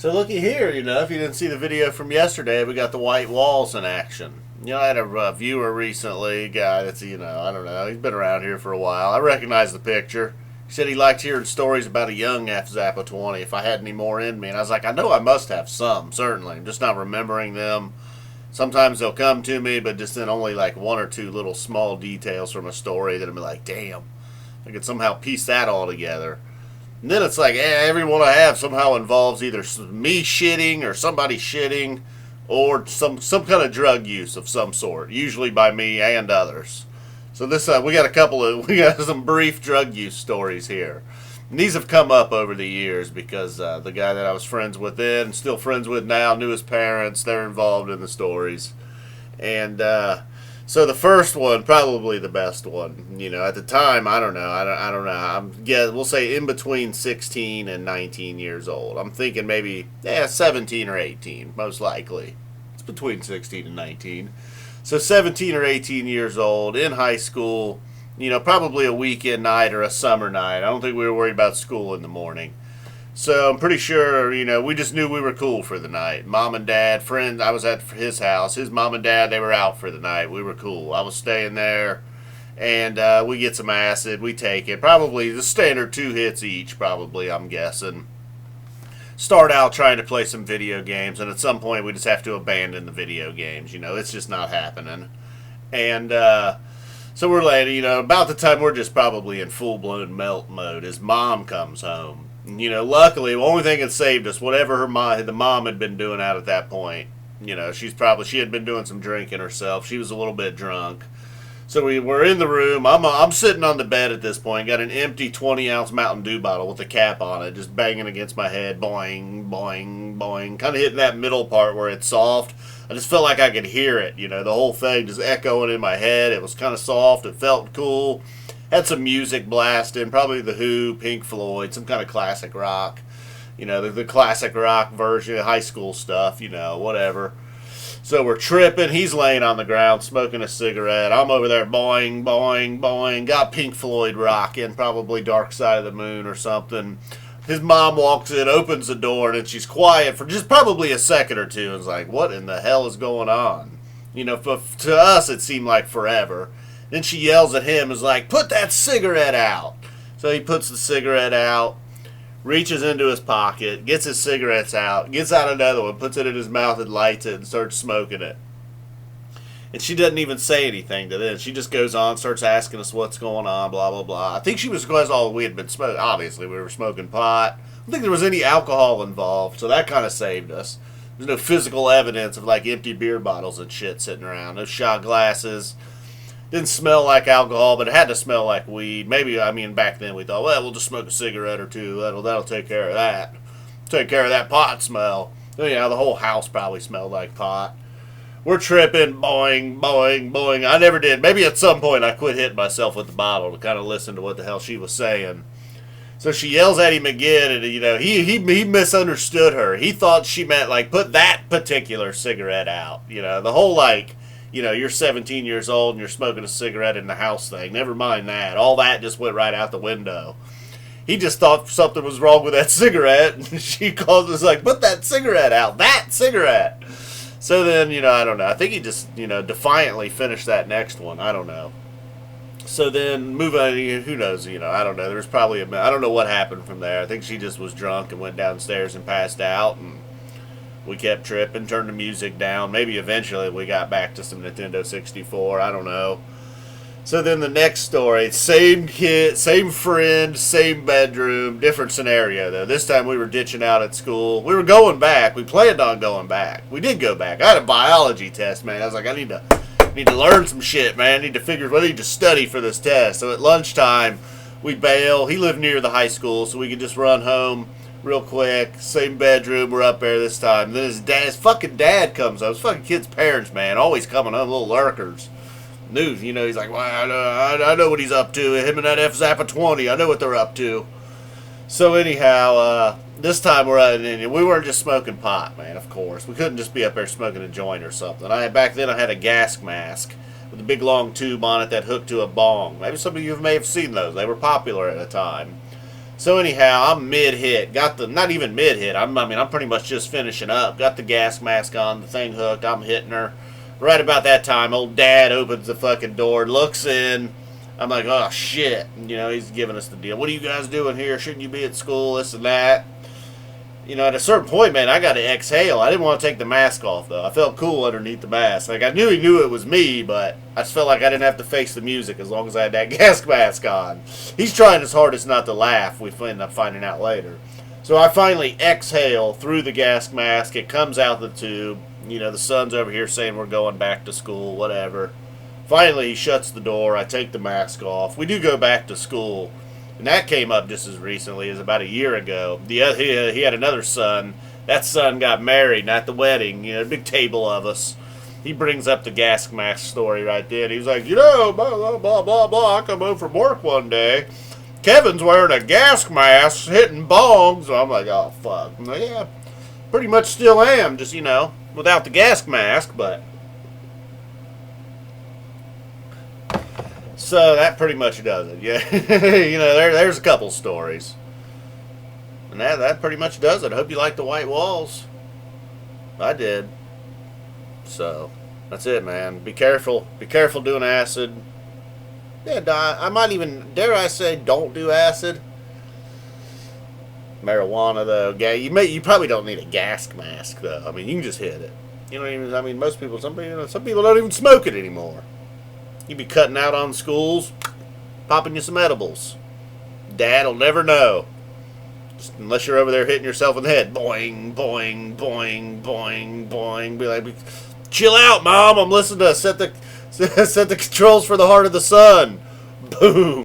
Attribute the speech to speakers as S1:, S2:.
S1: So looky here, if you didn't see the video from yesterday, we got the white walls in action. I had a viewer recently, a guy that's, I don't know, he's been around here for a while. I recognize the picture. He said he liked hearing stories about a young F-Zappa 20 if I had any more in me. And I was like, I know I must have some, certainly. I'm just not remembering them. Sometimes they'll come to me, but just in only like one or two little small details from a story that I'll be like, damn, I could somehow piece that all together. And then it's like, every one I have somehow involves either me shitting or somebody shitting or some kind of drug use of some sort, usually by me and others. So this we got some brief drug use stories here. And these have come up over the years because the guy that I was friends with then, still friends with now, knew his parents. They're involved in the stories. And so the first one, probably the best one, at the time, I don't know. We'll say in between 16 and 19 years old. I'm thinking maybe 17 or 18, most likely. It's between 16 and 19. So 17 or 18 years old, in high school, probably a weekend night or a summer night. I don't think we were worried about school in the morning. So I'm pretty sure, we just knew we were cool for the night. Mom and dad, friends, I was at his house. His mom and dad, they were out for the night. We were cool. I was staying there, and we get some acid. We take it. Probably the standard 2 hits each, probably, I'm guessing. Start out trying to play some video games, and at some point we just have to abandon the video games. It's just not happening. And so we're late, about the time we're just probably in full-blown melt mode. His mom comes home. Luckily, the only thing that saved us, whatever the mom had been doing out at that point, she had been doing some drinking herself. She was a little bit drunk. So we were in the room. I'm sitting on the bed at this point. Got an empty 20-ounce Mountain Dew bottle with a cap on it, just banging against my head. Boing, boing, boing. Kind of hitting that middle part where it's soft. I just felt like I could hear it, the whole thing just echoing in my head. It was kind of soft. It felt cool. Had some music blasting, probably The Who, Pink Floyd, some kind of classic rock. The classic rock version of high school stuff, whatever. So we're tripping. He's laying on the ground smoking a cigarette. I'm over there boing, boing, boing. Got Pink Floyd rocking, probably Dark Side of the Moon or something. His mom walks in, opens the door, and she's quiet for just probably a second or two. And is like, what in the hell is going on? To us it seemed like forever. Then she yells at him, is like, put that cigarette out. So he puts the cigarette out, reaches into his pocket, gets his cigarettes out, gets out another one, puts it in his mouth and lights it and starts smoking it. And she doesn't even say anything to this. She just goes on, starts asking us what's going on, blah, blah, blah. I think she was because all we had been smoking. Obviously, we were smoking pot. I don't think there was any alcohol involved, so that kind of saved us. There's no physical evidence of like empty beer bottles and shit sitting around. No shot glasses. Didn't smell like alcohol, but it had to smell like weed. Maybe, back then we thought, well, we'll just smoke a cigarette or two. That'll take care of that. Take care of that pot smell. The whole house probably smelled like pot. We're tripping, boing, boing, boing. I never did. Maybe at some point I quit hitting myself with the bottle to kind of listen to what the hell she was saying. So she yells at him again, and he misunderstood her. He thought she meant like put that particular cigarette out. The whole like. You're 17 years old and you're smoking a cigarette in the house thing. Never mind that. All that just went right out the window. He just thought something was wrong with that cigarette, and she called us like, put that cigarette out. That cigarette. So then, I don't know. I think he just, defiantly finished that next one. I don't know. So then, move on. Who knows? I don't know. There was probably I don't know what happened from there. I think she just was drunk and went downstairs and passed out, and we kept tripping, turned the music down. Maybe eventually we got back to some Nintendo 64. I don't know. So then the next story, same kid, same friend, same bedroom, different scenario though. This time we were ditching out at school. We were going back. We planned on going back. We did go back. I had a biology test, man. I was like, I need to learn some shit, man. I need to study for this test. So at lunchtime, we bail. He lived near the high school, so we could just run home real quick. Same bedroom. We're up there this time. Then his fucking dad comes up. His fucking kid's parents, man, always coming home, little lurkers. News, he's like, well, I know what he's up to. Him and that F-Zappa 20. I know what they're up to. So anyhow, this time we weren't just smoking pot, man. Of course, we couldn't just be up there smoking a joint or something. Back then I had a gas mask with a big long tube on it that hooked to a bong. Maybe some of you may have seen those. They were popular at the time. So anyhow, I'm mid-hit. Got the, not even mid-hit. I mean, I'm pretty much just finishing up. Got the gas mask on, the thing hooked. I'm hitting her. Right about that time, old Dad opens the fucking door, looks in. I'm like, oh shit. You know, he's giving us the deal. What are you guys doing here? Shouldn't you be at school? This and that. You know, at a certain point, man, I got to exhale. I didn't want to take the mask off, though. I felt cool underneath the mask. Like, I knew he knew it was me, but I just felt like I didn't have to face the music as long as I had that gas mask on. He's trying his hardest not to laugh. We end up finding out later. So I finally exhale through the gas mask. It comes out the tube. You know, the son's over here saying we're going back to school, whatever. Finally, he shuts the door. I take the mask off. We do go back to school. And that came up just as recently as about a year ago. He had another son. That son got married, not the wedding. You know, a big table of us. He brings up the gas mask story right then. He was like, you know, blah, blah, blah, blah, blah. I come home from work one day. Kevin's wearing a gas mask, hitting bongs. So I'm like, oh, fuck. I'm like, yeah, pretty much still am. Just, you know, without the gas mask, but... So that pretty much does it. Yeah, you know, there's a couple stories, and that pretty much does it. I hope you like the white walls. I did. So that's it, man. Be careful. Be careful doing acid. Yeah, I might even, dare I say, don't do acid. Marijuana though, yeah, you probably don't need a gas mask though. I mean, you can just hit it. You know what I mean? I mean, most people, some people don't even smoke it anymore. You be cutting out on schools, popping you some edibles. Dad'll never know. Just unless you're over there hitting yourself in the head. Boing, boing, boing, boing, boing. Be like, chill out, Mom. I'm listening to set the controls for the Heart of the Sun. Boom.